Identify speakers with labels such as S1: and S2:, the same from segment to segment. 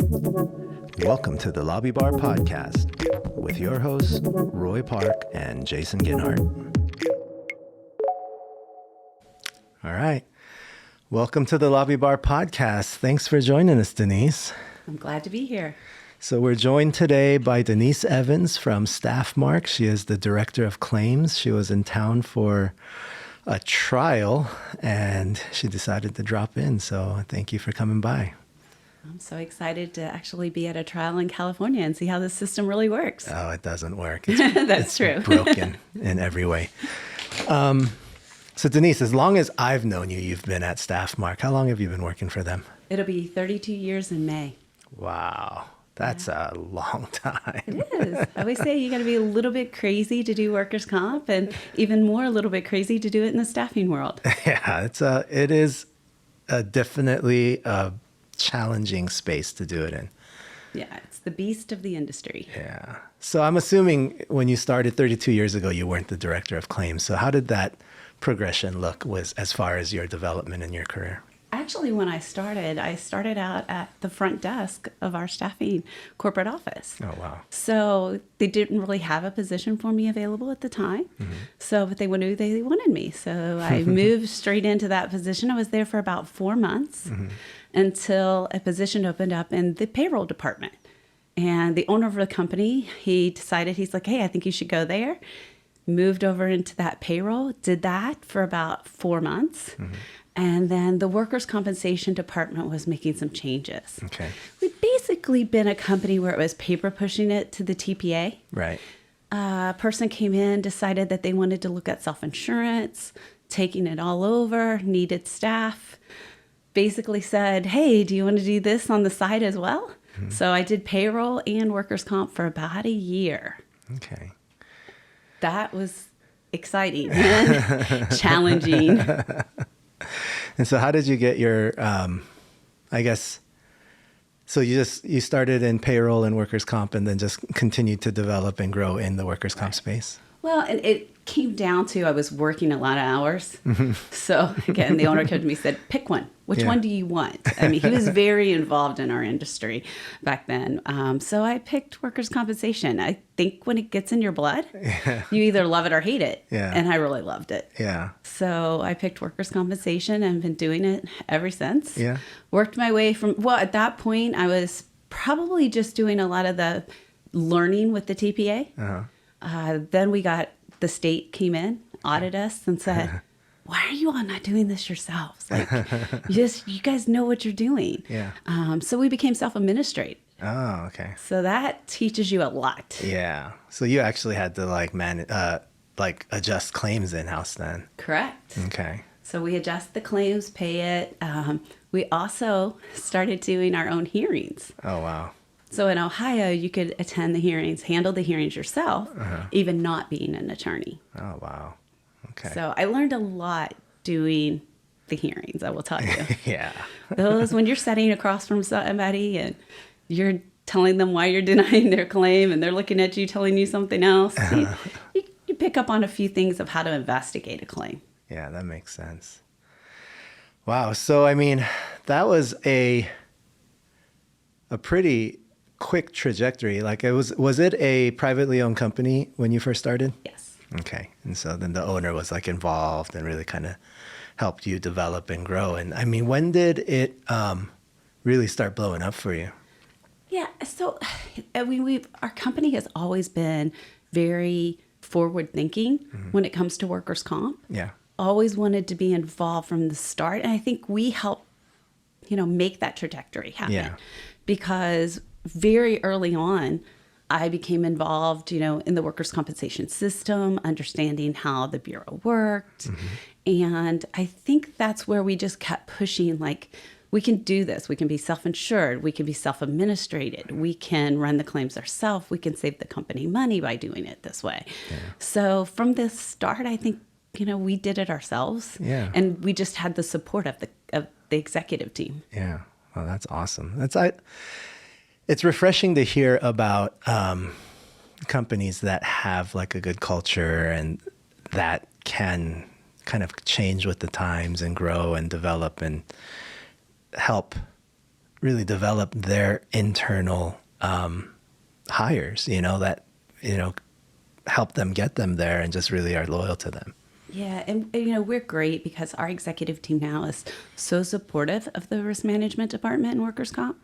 S1: Welcome to the Lobby Bar Podcast with your hosts, Roy Park and Jason Ginhart. All right. Welcome to the Lobby Bar Podcast. Thanks for joining us, Denise.
S2: I'm glad to be here.
S1: So we're joined today by Denise Evans from Staffmark. She is the Director of Claims. She was in town for a trial and she decided to drop in. So thank you for coming by.
S2: I'm so excited to actually be at a trial in California and see how this system really works.
S1: Oh, it doesn't work.
S2: That's true.
S1: Broken in every way. So Denise, as long as I've known you, you've been at Staffmark. How long have you been working for them?
S2: It'll be 32 years in May.
S1: Wow. That's a long time.
S2: It is. I always say you got to be a little bit crazy to do workers' comp and even more a little bit crazy to do it in the staffing world.
S1: Yeah, it is definitely a challenging space to do it in.
S2: Yeah, it's the beast of the industry.
S1: Yeah. So I'm assuming when you started 32 years ago, you weren't the Director of Claims. So how did that progression look as far as your development in your career?
S2: Actually, when I started out at the front desk of our staffing corporate office.
S1: Oh, wow.
S2: So they didn't really have a position for me available at the time. Mm-hmm. But they knew they wanted me. So I moved straight into that position. I was there for about 4 months until a position opened up in the payroll department. And the owner of the company, he's like, hey, I think you should go there. Moved over into that payroll, did that for about 4 months. Mm-hmm. And then the workers' compensation department was making some changes.
S1: Okay.
S2: We'd basically been a company where it was paper pushing it to the TPA.
S1: Right.
S2: A person came in, decided that they wanted to look at self-insurance, taking it all over, needed staff. Basically said, hey, do you want to do this on the side as well? Mm-hmm. So I did payroll and workers' comp for about a year.
S1: Okay.
S2: That was exciting and challenging.
S1: And so how did you get your, so you started in payroll and workers' comp and then just continued to develop and grow in the workers' comp space?
S2: Well, it came down to I was working a lot of hours. Mm-hmm. So again, the owner came to me and said, pick one. Which one do you want? I mean, he was very involved in our industry back then. So I picked workers' compensation. I think when it gets in your blood, you either love it or hate it.
S1: Yeah.
S2: And I really loved it.
S1: Yeah.
S2: So I picked workers' compensation and been doing it ever since.
S1: Yeah.
S2: Worked my way at that point, I was probably just doing a lot of the learning with the TPA. Uh-huh. Then the state came in, audited us and said, why are you all not doing this yourselves? Like, you guys know what you're doing.
S1: Yeah.
S2: So we became self-administrated.
S1: Oh, okay.
S2: So that teaches you a lot.
S1: Yeah. So you actually had to adjust claims in-house then.
S2: Correct.
S1: Okay.
S2: So we adjust the claims, pay it. We also started doing our own hearings.
S1: Oh, wow.
S2: So in Ohio, you could attend the hearings, handle the hearings yourself, even not being an attorney.
S1: Oh, wow. Okay.
S2: So I learned a lot doing the hearings, I will tell you.
S1: Yeah.
S2: Those, when you're sitting across from somebody and you're telling them why you're denying their claim and they're looking at you telling you something else, you pick up on a few things of how to investigate a claim.
S1: Yeah, that makes sense. Wow. So, I mean, that was a pretty quick trajectory. Like was it a privately owned company when you first started?
S2: Yes.
S1: Okay. And so then the owner was involved and really kind of helped you develop and grow. And I mean, when did it really start blowing up for you?
S2: Yeah. So our company has always been very forward thinking when it comes to workers' comp.
S1: Yeah.
S2: Always wanted to be involved from the start. And I think we helped, make that trajectory happen. Yeah. Because very early on, I became involved, in the workers' compensation system, understanding how the Bureau worked. Mm-hmm. And I think that's where we just kept pushing, we can do this. We can be self-insured. We can be self-administrated. We can run the claims ourselves. We can save the company money by doing it this way. Yeah. So from the start, I think, we did it ourselves.
S1: Yeah.
S2: And we just had the support of the executive team.
S1: Yeah. Well, that's awesome. It's refreshing to hear about companies that have a good culture and that can kind of change with the times and grow and develop and help really develop their internal hires, that, help them get them there and just really are loyal to them.
S2: Yeah, and we're great because our executive team now is so supportive of the risk management department and workers' comp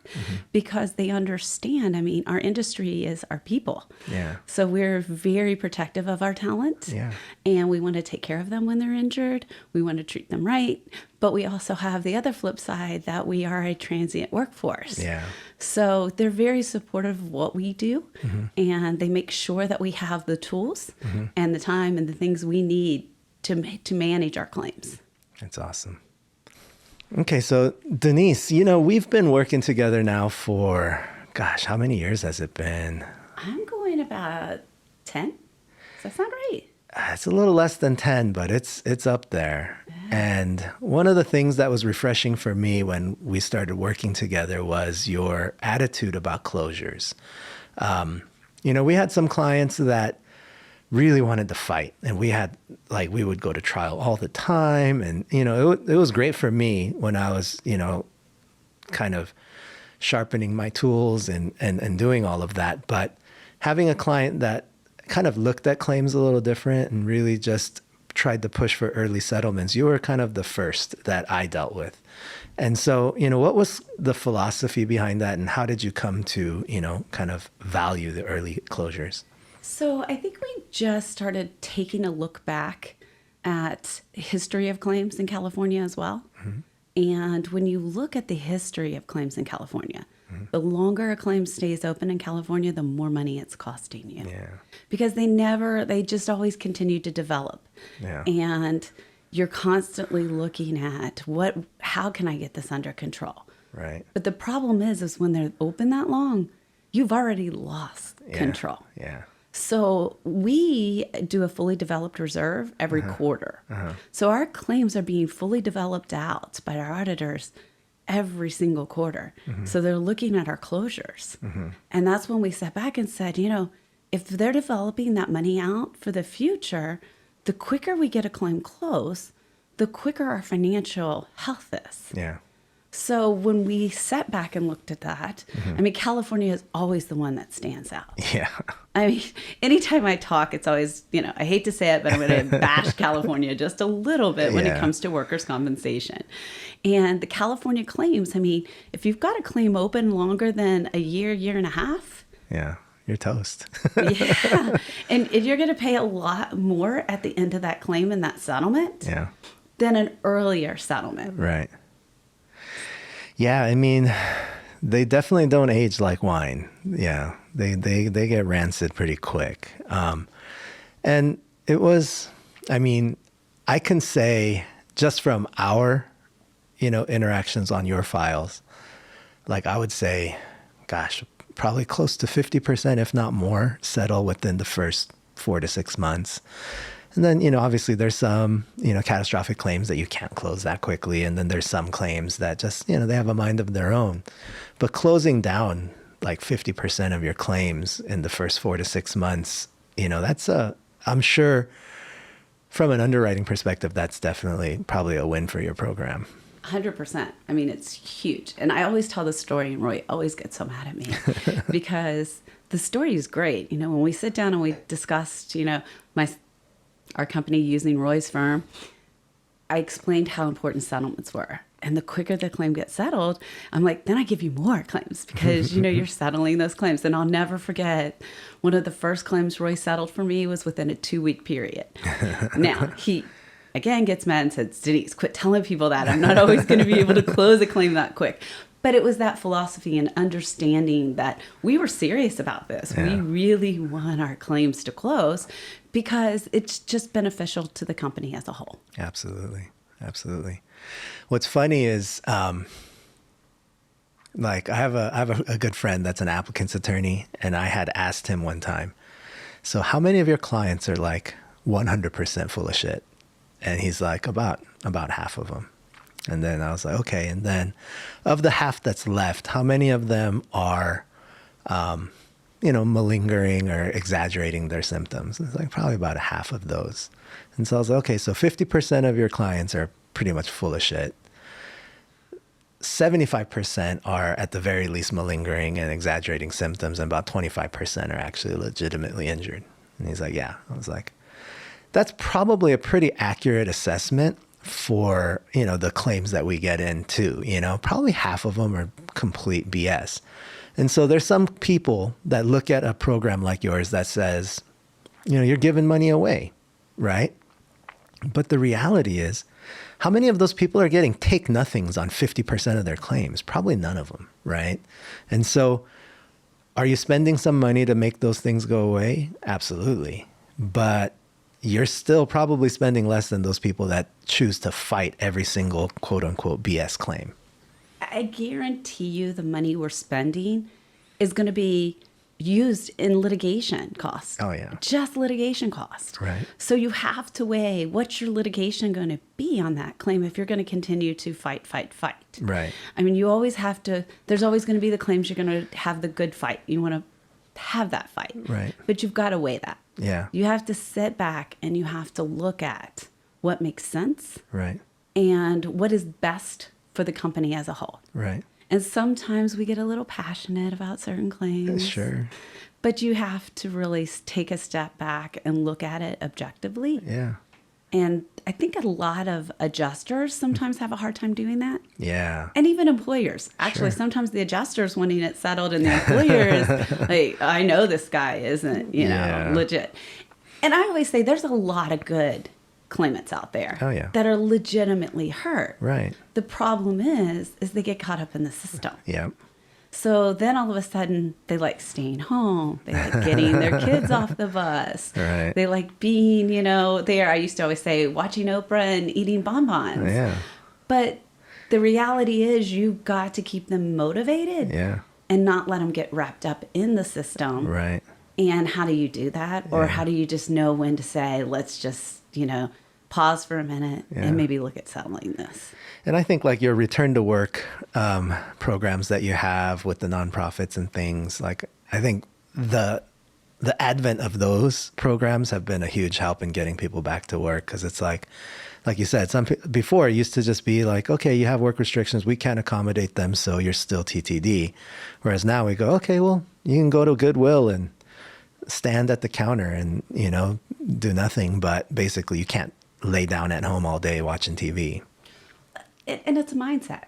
S2: because they understand, our industry is our people.
S1: Yeah.
S2: So we're very protective of our talent.
S1: Yeah.
S2: And we want to take care of them when they're injured. We want to treat them right. But we also have the other flip side that we are a transient workforce.
S1: Yeah.
S2: So they're very supportive of what we do. And they make sure that we have the tools and the time and the things we need to manage our claims.
S1: That's awesome. Okay, so Denise, we've been working together now for, gosh, how many years has it been?
S2: I'm going about 10. Does that sound right?
S1: It's a little less than 10, but it's up there. Yeah. And one of the things that was refreshing for me when we started working together was your attitude about closures. We had some clients that really wanted to fight, and we would go to trial all the time. And, it was great for me when I was, kind of sharpening my tools and doing all of that. But having a client that kind of looked at claims a little different and really just tried to push for early settlements, you were kind of the first that I dealt with. And so, what was the philosophy behind that, and how did you come to, kind of value the early closures?
S2: So I think we just started taking a look back at history of claims in California as well. And when you look at the history of claims in California, the longer a claim stays open in California, the more money it's costing you.
S1: Yeah.
S2: Because they just always continue to develop.
S1: Yeah.
S2: And you're constantly looking at how can I get this under control?
S1: Right.
S2: But the problem is when they're open that long, you've already lost control.
S1: Yeah.
S2: So we do a fully developed reserve every quarter. So our claims are being fully developed out by our auditors every single quarter. So they're looking at our closures. And that's when we sat back and said, if they're developing that money out for the future, the quicker we get a claim closed, the quicker our financial health is.
S1: Yeah.
S2: So when we sat back and looked at that, California is always the one that stands out.
S1: Yeah.
S2: Anytime I talk, it's always, I hate to say it, but I'm going to bash California just a little bit when it comes to workers' compensation. And the California claims, if you've got a claim open longer than a year and a half.
S1: Yeah, you're toast.
S2: Yeah. And you're going to pay a lot more at the end of that claim in that settlement than an earlier settlement.
S1: Right. Yeah, they definitely don't age like wine. Yeah, they get rancid pretty quick. And it was, I can say just from our, interactions on your files, I would say, gosh, probably close to 50%, if not more, settle within the first 4 to 6 months. And then, obviously there's some, catastrophic claims that you can't close that quickly. And then there's some claims that just, they have a mind of their own. But closing down 50% of your claims in the first 4 to 6 months, I'm sure from an underwriting perspective, that's definitely probably a win for your program.
S2: 100%. It's huge. And I always tell the story, and Roy always gets so mad at me because the story is great. When we sit down and we discussed, our company using Roy's firm, I explained how important settlements were. And the quicker the claim gets settled, I'm like, then I give you more claims because, you're settling those claims. And I'll never forget, one of the first claims Roy settled for me was within a 2-week period. Now, he, again, gets mad and says, Denise, quit telling people that. I'm not always going to be able to close a claim that quick. But it was that philosophy and understanding that we were serious about this. Yeah. We really want our claims to close because it's just beneficial to the company as a whole.
S1: Absolutely. Absolutely. What's funny is, I have a good friend that's an applicant's attorney, and I had asked him one time, so how many of your clients are 100% full of shit? And he's like, about half of them. And then I was like, okay. And then of the half that's left, how many of them are, malingering or exaggerating their symptoms? It's probably about a half of those. And so I was like, okay, so 50% of your clients are pretty much full of shit. 75% are at the very least malingering and exaggerating symptoms, and about 25% are actually legitimately injured. And he's like, yeah. I was like, that's probably a pretty accurate assessment for, the claims that we get in too. Probably half of them are complete BS. And so there's some people that look at a program like yours that says, you're giving money away, right? But the reality is, how many of those people are getting take nothings on 50% of their claims? Probably none of them, right? And so are you spending some money to make those things go away? Absolutely. But you're still probably spending less than those people that choose to fight every single quote unquote BS claim.
S2: I guarantee you the money we're spending is going to be used in litigation costs.
S1: Oh, yeah.
S2: Just litigation costs.
S1: Right.
S2: So you have to weigh what's your litigation going to be on that claim if you're going to continue to fight.
S1: Right.
S2: I mean, you always have to, there's always going to be the claims you're going to have the good fight. You want to have that fight.
S1: Right.
S2: But you've got to weigh that.
S1: Yeah.
S2: You have to sit back and you have to look at what makes sense.
S1: Right.
S2: And what is best for the company as a whole.
S1: Right.
S2: And sometimes we get a little passionate about certain claims.
S1: Sure.
S2: But you have to really take a step back and look at it objectively.
S1: Yeah.
S2: And I think a lot of adjusters sometimes have a hard time doing that.
S1: Yeah.
S2: And even employers. Actually, sometimes the adjusters wanting it settled and the employers, like, I know this guy isn't, legit. And I always say there's a lot of good claimants out there that are legitimately hurt.
S1: Right.
S2: The problem is they get caught up in the system.
S1: Yeah.
S2: So then all of a sudden they like staying home. They like getting their kids off the bus.
S1: Right.
S2: They like being, there. I used to always say watching Oprah and eating bonbons.
S1: Yeah.
S2: But the reality is you've got to keep them motivated.
S1: Yeah.
S2: And not let them get wrapped up in the system.
S1: Right.
S2: And how do you do that? Or how do you just know when to say, let's just, pause for a minute and maybe look at settling this?
S1: And I think like your return to work programs that you have with the nonprofits and things, like I think the advent of those programs have been a huge help in getting people back to work. Because it's like you said, before it used to just be like, okay, you have work restrictions, we can't accommodate them, so you're still TTD. Whereas now we go, okay, well, you can go to Goodwill and stand at the counter and, do nothing, but basically you can't lay down at home all day watching TV.
S2: And it's a mindset.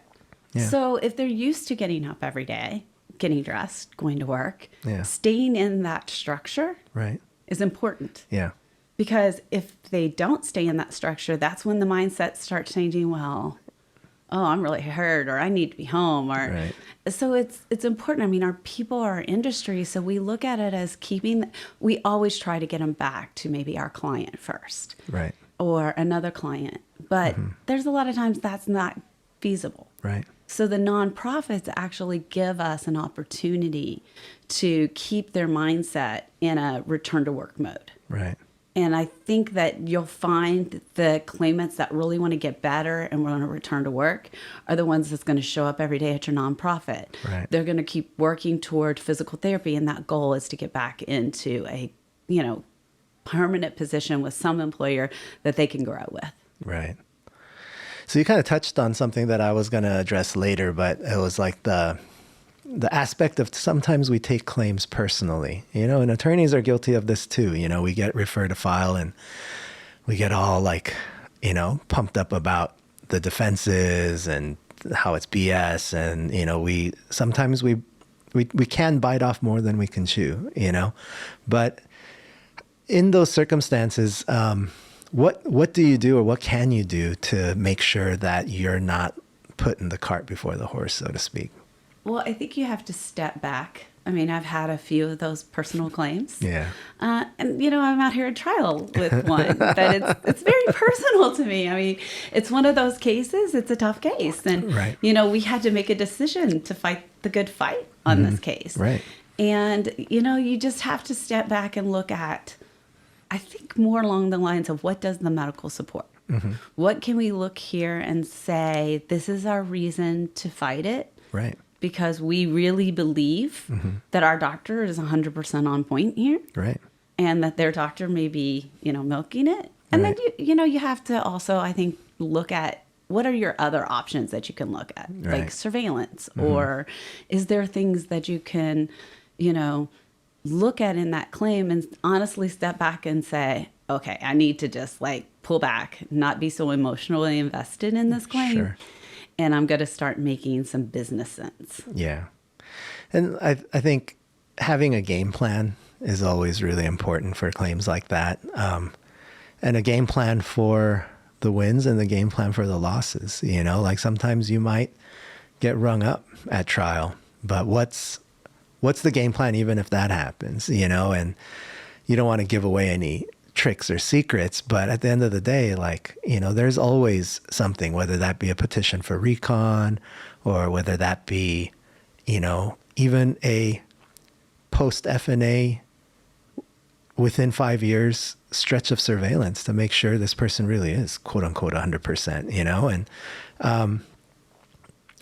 S2: Yeah. So if they're used to getting up every day, getting dressed, going to work, staying in that structure is important.
S1: Yeah.
S2: Because if they don't stay in that structure, that's when the mindset starts changing. Well, oh, I'm really hurt, or I need to be home, or so it's important. I mean, our people are our industry, so we look at it as we always try to get them back to maybe our client first,
S1: right,
S2: or another client. But there's a lot of times that's not feasible,
S1: right.
S2: So the nonprofits actually give us an opportunity to keep their mindset in a return to work mode,
S1: right.
S2: And I think that you'll find the claimants that really want to get better and want to return to work are the ones that's going to show up every day at your nonprofit.
S1: Right.
S2: They're going to keep working toward physical therapy, and that goal is to get back into a, permanent position with some employer that they can grow with. Right.
S1: So you kind of touched on something that I was going to address later, but it was like the aspect of sometimes we take claims personally, and attorneys are guilty of this too. We get referred a file and we get all like, pumped up about the defenses and how it's BS. And, we sometimes we can bite off more than we can chew, but in those circumstances, what do you do, or what can you do to make sure that you're not putting the cart before the horse, so to speak?
S2: Well, I think you have to step back. I mean, I've had a few of those personal claims.
S1: Yeah.
S2: And, I'm out here at trial with one, but it's very personal to me. I mean, it's one of those cases. It's a tough case. And, we had to make a decision to fight the good fight on this case.
S1: Right.
S2: And, you just have to step back and look at, I think, more along the lines of what does the medical support? Mm-hmm. What can we look here and say, this is our reason to fight it?
S1: Right.
S2: Because we really believe that our doctor is 100% on point here.
S1: Right.
S2: And that their doctor may be, milking it. And then, you have to also, I think, look at what are your other options that you can look at?
S1: Right.
S2: Like surveillance, or is there things that you can, look at in that claim and honestly step back and say, okay, I need to just like pull back, not be so emotionally invested in this claim.
S1: Sure.
S2: And I'm going to start making some business sense.
S1: Yeah. And I think having a game plan is always really important for claims like that. And a game plan for the wins and the game plan for the losses. Like sometimes you might get rung up at trial, but what's the game plan even if that happens, and you don't want to give away any tricks or secrets, but at the end of the day, like, there's always something, whether that be a petition for recon or whether that be, even a post FNA within 5 years stretch of surveillance to make sure this person really is quote unquote 100%, and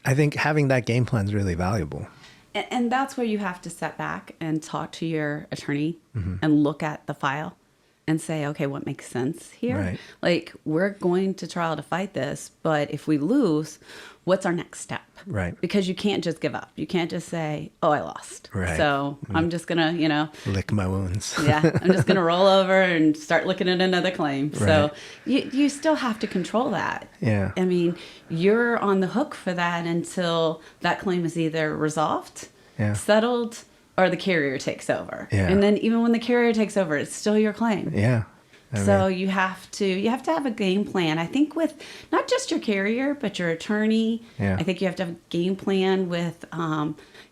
S1: I think having that game plan is really valuable.
S2: And that's where you have to step back and talk to your attorney and look at the file and say, okay, what makes sense here?
S1: Right.
S2: Like, we're going to trial to fight this, but if we lose, what's our next step?
S1: Right.
S2: Because you can't just give up. You can't just say, oh, I lost.
S1: Right.
S2: So I'm just going to,
S1: lick my wounds.
S2: yeah, I'm just going to roll over and start looking at another claim.
S1: Right.
S2: So you still have to control that.
S1: Yeah.
S2: I mean, you're on the hook for that until that claim is either resolved, settled, or the carrier takes over.
S1: Yeah.
S2: And then even when the carrier takes over, it's still your claim.
S1: Yeah.
S2: So you have to have a game plan. I think with not just your carrier, but your attorney.
S1: Yeah.
S2: I think you have to have a game plan with,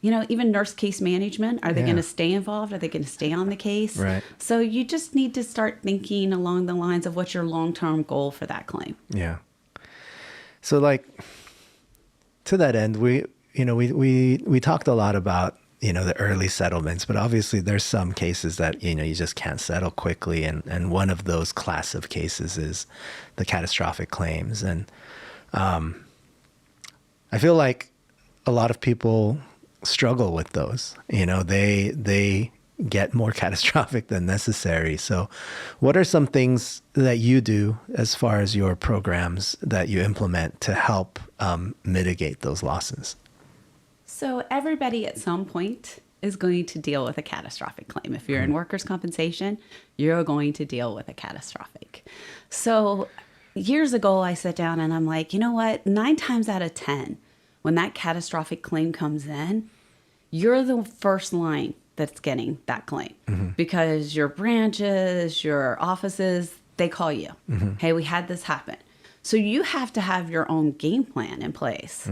S2: even nurse case management. Are they going to stay involved? Are they going to stay on the case?
S1: Right.
S2: So you just need to start thinking along the lines of what's your long-term goal for that claim.
S1: Yeah. So like to that end, we talked a lot about, the early settlements, but obviously there's some cases that, you just can't settle quickly. And one of those class of cases is the catastrophic claims. And I feel like a lot of people struggle with those, they get more catastrophic than necessary. So what are some things that you do as far as your programs that you implement to help mitigate those losses?
S2: So everybody at some point is going to deal with a catastrophic claim. If you're in workers' compensation, you're going to deal with a catastrophic. So years ago, I sat down and I'm like, you know what? 9 times out of 10, when that catastrophic claim comes in, you're the first line that's getting that claim because your branches, your offices, they call you. Hey, we had this happen. So you have to have your own game plan in place.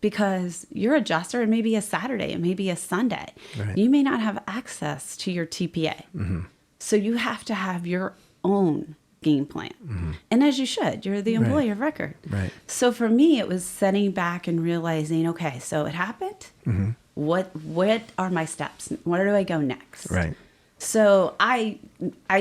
S2: Because your adjuster, it may be a Saturday, it may be a Sunday.
S1: Right.
S2: You may not have access to your TPA. So you have to have your own game plan. And as you should, you're the employee of record.
S1: Right.
S2: So for me, it was setting back and realizing, okay, so it happened. What are my steps? Where do I go next?
S1: Right.
S2: So I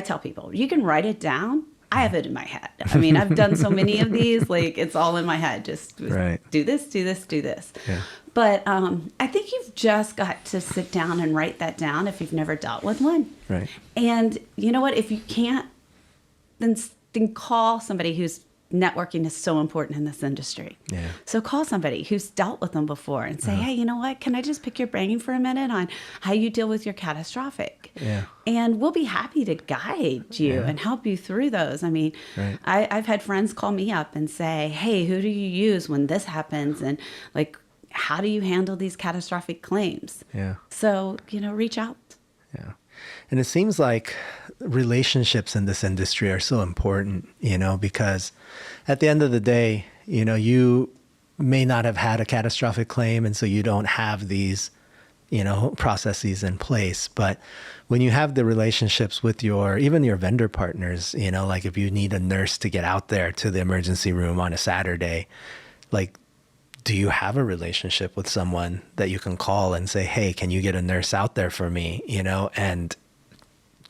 S2: tell people, you can write it down. I have it in my head. I mean, I've done so many of these, like it's all in my head. Just do this, do this, do this. Yeah. But I think you've just got to sit down and write that down if you've never dealt with one.
S1: Right.
S2: And you know what? If you can't, then call somebody who's networking is so important in this industry.
S1: Yeah.
S2: So call somebody who's dealt with them before and say, hey, you know what? Can I just pick your brain for a minute on how you deal with your catastrophic?
S1: Yeah.
S2: And we'll be happy to guide you and help you through those. I mean, I've had friends call me up and say, hey, who do you use when this happens? And like, how do you handle these catastrophic claims?
S1: Yeah.
S2: So, reach out.
S1: Yeah. And it seems like relationships in this industry are so important, because at the end of the day, you may not have had a catastrophic claim. And so you don't have these, processes in place. But when you have the relationships with even your vendor partners, like if you need a nurse to get out there to the emergency room on a Saturday, like, do you have a relationship with someone that you can call and say, hey, can you get a nurse out there for me, and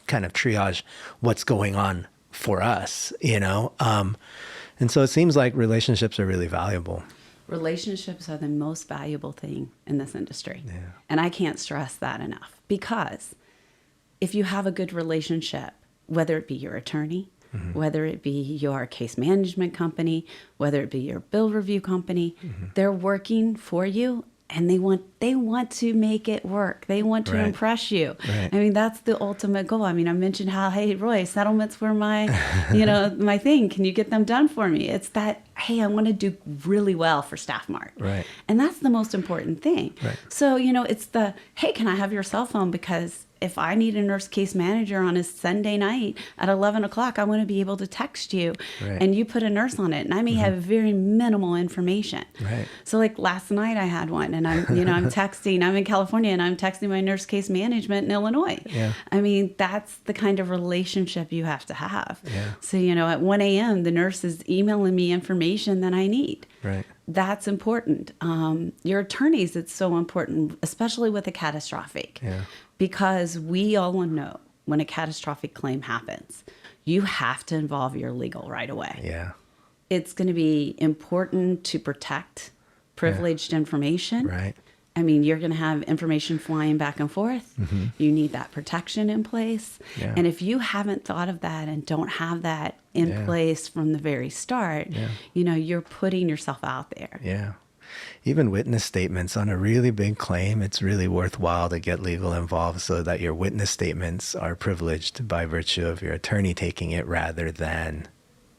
S1: kind of triage what's going on for us, and so it seems like relationships are really valuable.
S2: Relationships are the most valuable thing in this industry.
S1: Yeah.
S2: And I can't stress that enough, because if you have a good relationship, whether it be your attorney, whether it be your case management company, whether it be your bill review company, they're working for you. And they want to make it work. They want to impress you.
S1: Right.
S2: I mean, that's the ultimate goal. I mean, I mentioned how, hey, Roy, settlements were my, my thing. Can you get them done for me? It's that, hey, I want to do really well for Staffmark.
S1: Right.
S2: And that's the most important thing.
S1: Right.
S2: So, it's the, hey, can I have your cell phone? Because if I need a nurse case manager on a Sunday night at 11 o'clock, I want to be able to text you and you put a nurse on it. And I may have very minimal information.
S1: Right.
S2: So like last night I had one and I'm texting, I'm in California and I'm texting my nurse case management in Illinois.
S1: Yeah.
S2: I mean, that's the kind of relationship you have to have.
S1: Yeah.
S2: So, at 1 a.m., the nurse is emailing me information that I need.
S1: Right.
S2: That's important. Your attorneys, it's so important, especially with a catastrophic.
S1: Yeah.
S2: Because we all know when a catastrophic claim happens, you have to involve your legal right away.
S1: Yeah.
S2: It's going to be important to protect privileged information.
S1: Right.
S2: I mean, you're going to have information flying back and forth. You need that protection in place.
S1: Yeah.
S2: And if you haven't thought of that and don't have that in place from the very start, you're putting yourself out there.
S1: Yeah. Even witness statements on a really big claim, it's really worthwhile to get legal involved so that your witness statements are privileged by virtue of your attorney taking it rather than,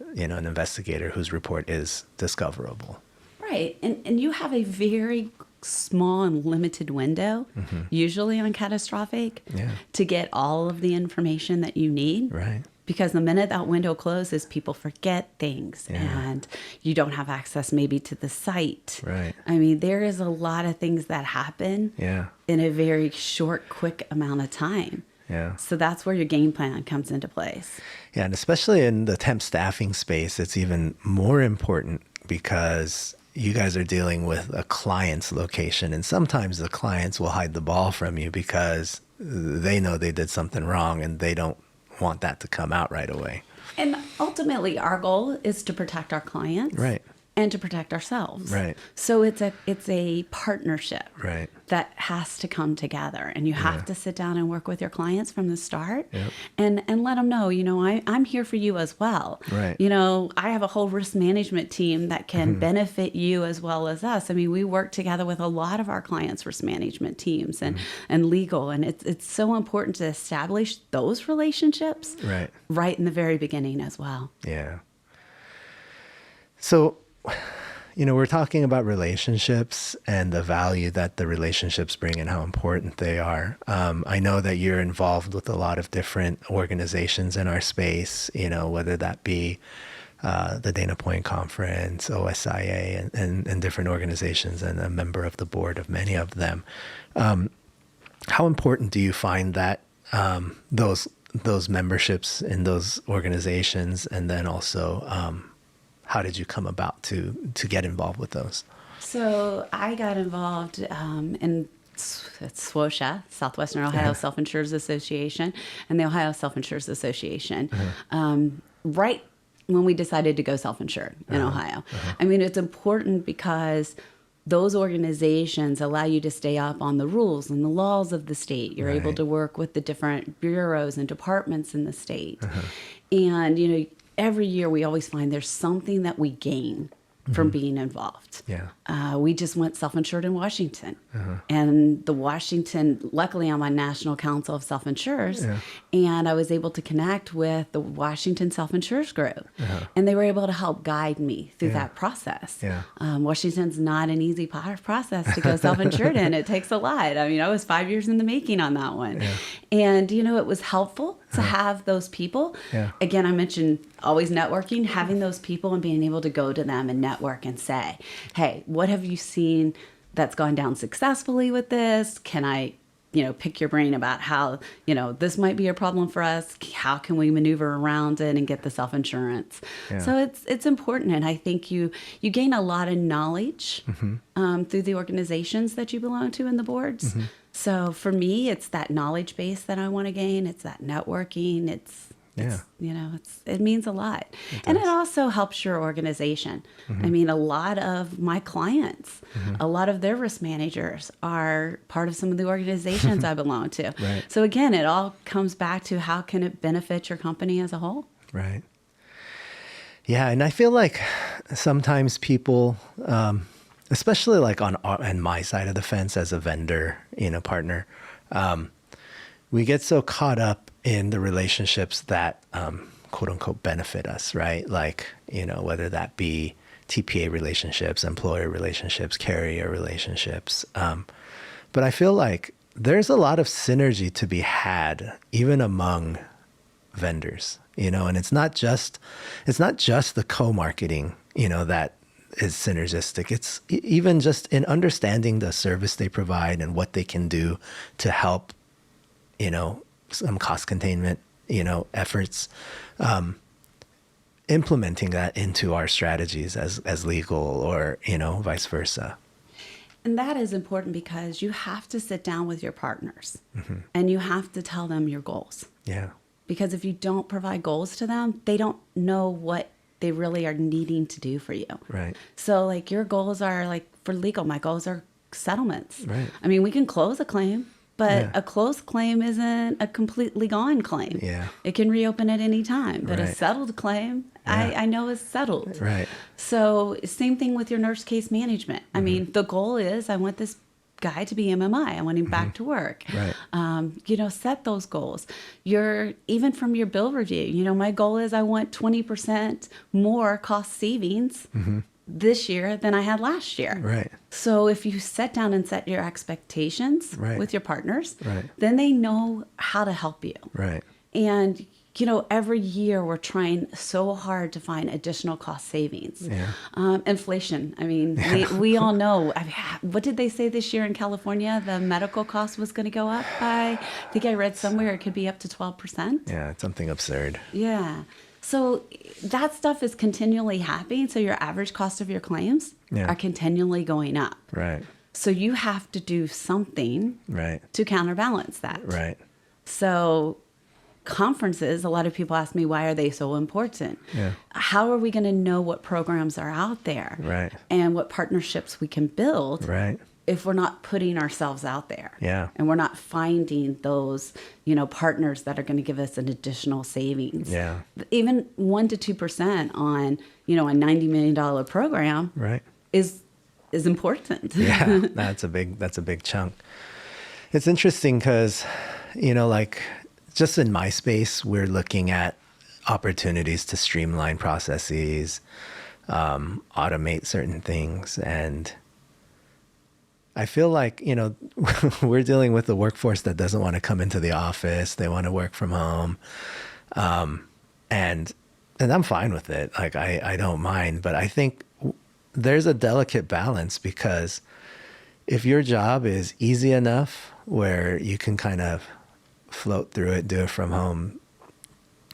S1: an investigator whose report is discoverable.
S2: Right. And you have a very small and limited window, usually on catastrophic, to get all of the information that you need.
S1: Right.
S2: Because the minute that window closes, people forget things and you don't have access maybe to the site.
S1: Right.
S2: I mean, there is a lot of things that happen in a very short, quick amount of time.
S1: Yeah.
S2: So that's where your game plan comes into place.
S1: Yeah. And especially in the temp staffing space, it's even more important because you guys are dealing with a client's location. And sometimes the clients will hide the ball from you because they know they did something wrong and they don't want that to come out right away.
S2: And ultimately, our goal is to protect our clients.
S1: Right.
S2: And to protect ourselves.
S1: Right.
S2: So it's a partnership
S1: right.
S2: that has to come together. And you have to sit down and work with your clients from the start and let them know, I'm here for you as well.
S1: Right.
S2: I have a whole risk management team that can benefit you as well as us. I mean, we work together with a lot of our clients' risk management teams and legal. And it's so important to establish those relationships right in the very beginning as well.
S1: Yeah. So, we're talking about relationships and the value that the relationships bring and how important they are. I know that you're involved with a lot of different organizations in our space, whether that be the Dana Point Conference, OSIA, and different organizations, and a member of the board of many of them. How important do you find that those memberships in those organizations, and then also how did you come about to get involved with those? So
S2: I got involved in SWOSHA, Southwestern Ohio Self-Insurers Association, and the Ohio Self-Insurers Association, right when we decided to go self-insured in Ohio. I mean, it's important because those organizations allow you to stay up on the rules and the laws of the state. You're able to work with the different bureaus and departments in the state. And, every year we always find there's something that we gain from being involved. We just went self-insured in Washington. And the Washington, luckily I'm on National Council of Self-Insurers, and I was able to connect with the Washington Self-Insurers Group. And they were able to help guide me through that process. Washington's not an easy process to go self-insured in. It takes a lot. I mean, I was 5 years in the making on that one. And, it was helpful to have those people. Again, I mentioned always networking, having those people and being able to go to them and network and say, hey, what have you seen that's gone down successfully with this? Can I, pick your brain about how, this might be a problem for us. How can we maneuver around it and get the self-insurance? So it's important. And I think you gain a lot of knowledge through the organizations that you belong to and the boards. So for me, it's that knowledge base that I want to gain. It's that networking. It means a lot. And it also helps your organization. I mean, a lot of my clients, a lot of their risk managers are part of some of the organizations I belong to. So again, it all comes back to how can it benefit your company as a whole?
S1: Right. Yeah, and I feel like sometimes people, especially like on my side of the fence as a vendor, partner, we get so caught up in the relationships that quote unquote benefit us, right? Like, whether that be TPA relationships, employer relationships, carrier relationships. But I feel like there's a lot of synergy to be had even among vendors, and it's not just the co-marketing, that is synergistic. It's even just in understanding the service they provide and what they can do to help, some cost containment, efforts, implementing that into our strategies as legal or, vice versa.
S2: And that is important because you have to sit down with your partners and you have to tell them your goals.
S1: Yeah.
S2: Because if you don't provide goals to them, they don't know what they really are needing to do for you.
S1: Right.
S2: So like your goals are like for legal, my goals are settlements.
S1: Right.
S2: I mean, we can close a claim, but
S1: Yeah.
S2: a closed claim isn't a completely gone claim.
S1: Yeah.
S2: It can reopen at any time. But a
S1: Right.
S2: settled claim,
S1: Yeah.
S2: I know is settled.
S1: Right.
S2: So same thing with your nurse case management. I mean, the goal is I want this guy to be MMI. I want him back to work.
S1: Right.
S2: Set those goals. Even from your bill review, my goal is I want 20% more cost savings this year than I had last year.
S1: Right.
S2: So if you sit down and set your expectations
S1: Right.
S2: with your partners,
S1: Right.
S2: then they know how to help you.
S1: Right.
S2: And every year we're trying so hard to find additional cost savings.
S1: Yeah.
S2: Inflation. I mean, we all know. What did they say this year in California? The medical cost was going to go up by, I think I read somewhere it could be up to 12%.
S1: Yeah. It's something absurd.
S2: Yeah. So that stuff is continually happening. So your average cost of your claims
S1: Yeah.
S2: are continually going up.
S1: Right.
S2: So you have to do something
S1: Right.
S2: to counterbalance that.
S1: Right.
S2: So conferences, a lot of people ask me, why are they so important?
S1: Yeah.
S2: How are we going to know what programs are out there?
S1: Right.
S2: And what partnerships we can build
S1: Right.
S2: if we're not putting ourselves out there?
S1: Yeah.
S2: And we're not finding those, partners that are going to give us an additional savings.
S1: Yeah.
S2: Even 1% to 2% on, a $90 million program
S1: Right.
S2: is important.
S1: Yeah. That's a big chunk. It's interesting because, like just in my space, we're looking at opportunities to streamline processes, automate certain things. And I feel like, we're dealing with a workforce that doesn't want to come into the office. They want to work from home. And I'm fine with it. Like, I don't mind. But I think there's a delicate balance because if your job is easy enough where you can kind of float through it, do it from home,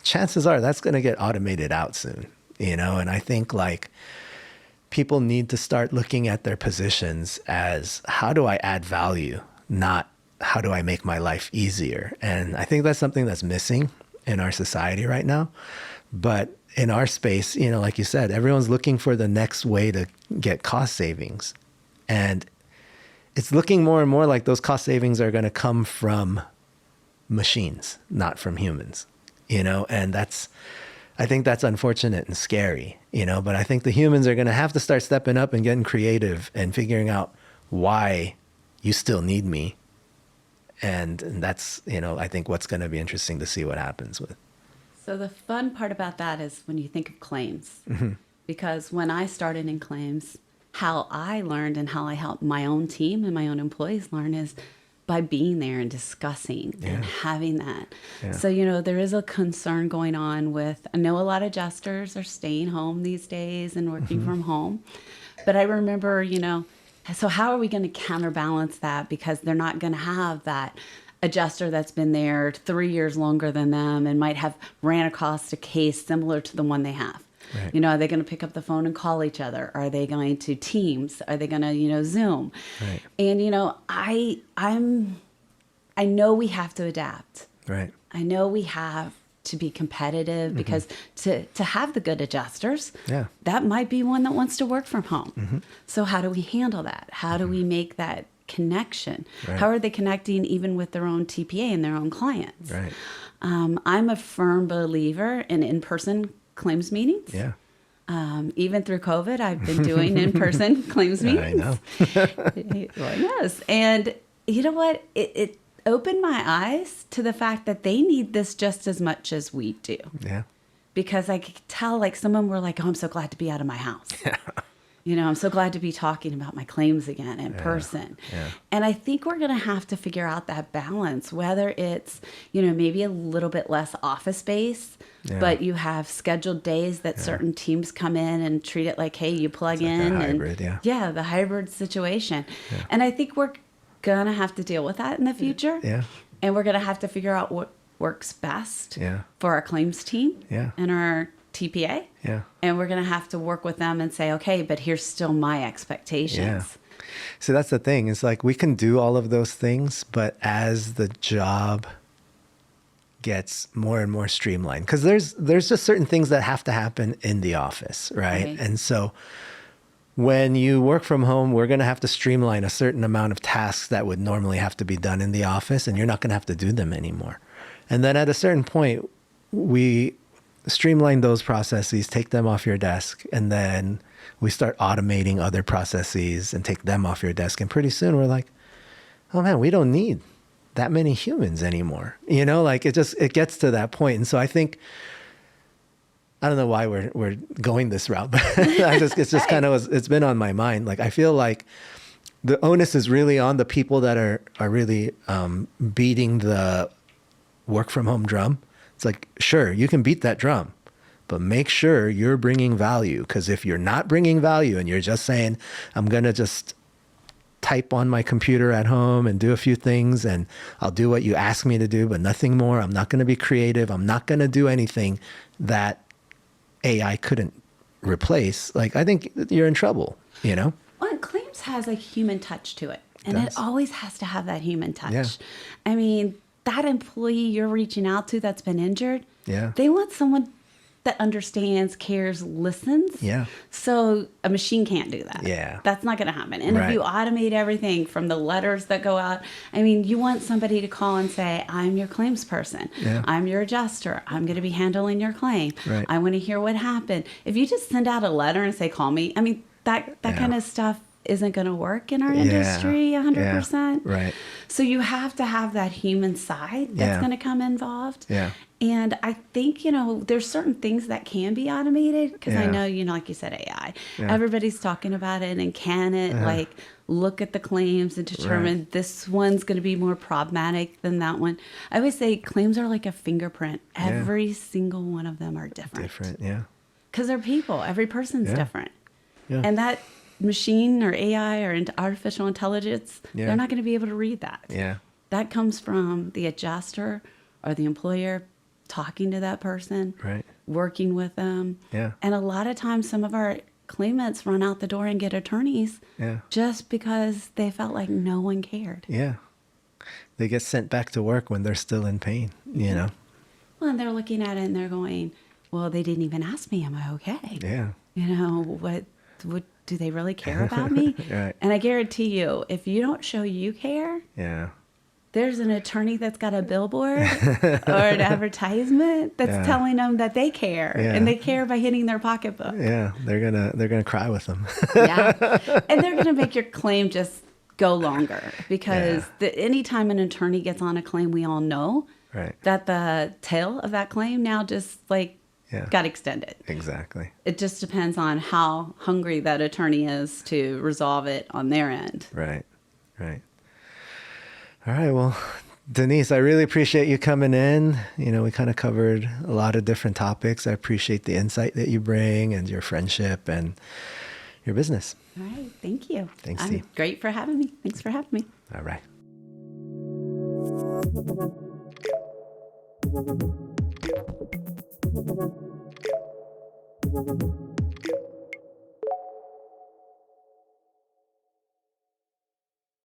S1: chances are that's going to get automated out soon, And I think like people need to start looking at their positions as how do I add value, not how do I make my life easier? And I think that's something that's missing in our society right now. But in our space, like you said, everyone's looking for the next way to get cost savings. And it's looking more and more like those cost savings are going to come from machines, not from humans, and I think that's unfortunate and scary, but I think the humans are going to have to start stepping up and getting creative and figuring out why you still need me. And that's, I think what's going to be interesting to see what happens with.
S2: So the fun part about that is when you think of claims, because when I started in claims, how I learned and how I helped my own team and my own employees learn is by being there and discussing and having that.
S1: Yeah.
S2: So, there is a concern going on with, I know a lot of adjusters are staying home these days and working from home. But I remember, so how are we going to counterbalance that? Because they're not going to have that adjuster that's been there 3 years longer than them and might have ran across a case similar to the one they have.
S1: Right.
S2: Are they going to pick up the phone and call each other? Are they going to Teams? Are they going to, Zoom?
S1: Right.
S2: And, I know we have to adapt.
S1: Right.
S2: I know we have to be competitive because to have the good adjusters, that might be one that wants to work from home. So how do we handle that? How do we make that connection?
S1: Right.
S2: How are they connecting even with their own TPA and their own clients?
S1: Right.
S2: I'm a firm believer in in-person claims meetings.
S1: Yeah.
S2: Even through COVID, I've been doing in-person claims meetings.
S1: I know.
S2: Lord knows. And you know what? It opened my eyes to the fact that they need this just as much as we do.
S1: Yeah.
S2: Because I could tell, like, some of them were like, oh, I'm so glad to be out of my house.
S1: Yeah.
S2: You know, I'm so glad to be talking about my claims again in person.
S1: Yeah.
S2: And I think we're going to have to figure out that balance, whether it's, you know, maybe a little bit less office space, but you have scheduled days that certain teams come in and treat it like, hey, you plug
S1: It's like
S2: in.
S1: a hybrid,
S2: and the hybrid situation. Yeah. And I think we're going to have to deal with that in the future.
S1: Yeah.
S2: And we're going to have to figure out what works best for our claims team and our TPA.
S1: Yeah.
S2: And we're going to have to work with them and say, okay, but here's still my expectations.
S1: Yeah. So that's the thing. It's like we can do all of those things, but as the job gets more and more streamlined, because there's just certain things that have to happen in the office, right? And so when you work from home, we're going to have to streamline a certain amount of tasks that would normally have to be done in the office, and you're not going to have to do them anymore. And then at a certain point, we streamline those processes, take them off your desk, and then we start automating other processes and take them off your desk. And pretty soon we're like, oh man, we don't need that many humans anymore. You know, like it gets to that point. And so I think, I don't know why we're going this route, but it's just kind of, it's been on my mind. Like, I feel like the onus is really on the people that are really beating the work from home drum. It's like, sure, you can beat that drum, but make sure you're bringing value. Because if you're not bringing value and you're just saying, I'm going to just type on my computer at home and do a few things and I'll do what you ask me to do, but nothing more. I'm not going to be creative. I'm not going to do anything that AI couldn't replace. Like, I think you're in trouble, you know?
S2: Well, claims has a human touch to it. And it always has to have that human touch.
S1: Yeah.
S2: I mean, that employee you're reaching out to that's been injured,
S1: they
S2: want someone that understands, cares, listens.
S1: Yeah.
S2: So a machine can't do that.
S1: Yeah.
S2: That's not going to happen. And if you automate everything from the letters that go out, I mean, you want somebody to call and say, I'm your claims person.
S1: Yeah.
S2: I'm your adjuster. I'm going to be handling your claim.
S1: Right.
S2: I want to hear what happened. If you just send out a letter and say, call me, I mean, that kind of stuff isn't going to work in our industry 100%.
S1: Right.
S2: So you have to have that human side that's going to come involved.
S1: Yeah.
S2: And I think, you know, there's certain things that can be automated because I know, you know, like you said, AI. Everybody's talking about it, and can it like look at the claims and determine this one's going to be more problematic than that one? I always say claims are like a fingerprint. Every single one of them are different. Because they're people. Every person's different. And that machine or AI or artificial intelligence, they're not going to be able to read that. That comes from the adjuster or the employer talking to that person, working with them. And a lot of times some of our claimants run out the door and get attorneys just because they felt like no one cared.
S1: They get sent back to work when they're still in pain, you know?
S2: Well, and they're looking at it and they're going, well, they didn't even ask me, am I okay? You know, what do they really care about me? And I guarantee you, if you don't show you care, there's an attorney that's got a billboard or an advertisement that's telling them that they care, and they care by hitting their pocketbook.
S1: They're gonna cry with them.
S2: And they're gonna make your claim just go longer because anytime an attorney gets on a claim, we all know that the tail of that claim now just like got extended.
S1: Exactly.
S2: It just depends on how hungry that attorney is to resolve it on their end.
S1: Right. All right. Well, Denise, I really appreciate you coming in. You know, we kind of covered a lot of different topics. I appreciate the insight that you bring and your friendship and your business.
S2: All right. Thank you.
S1: Thanks, Steve.
S2: Great for having me. Thanks for having me.
S1: All right. Thank you.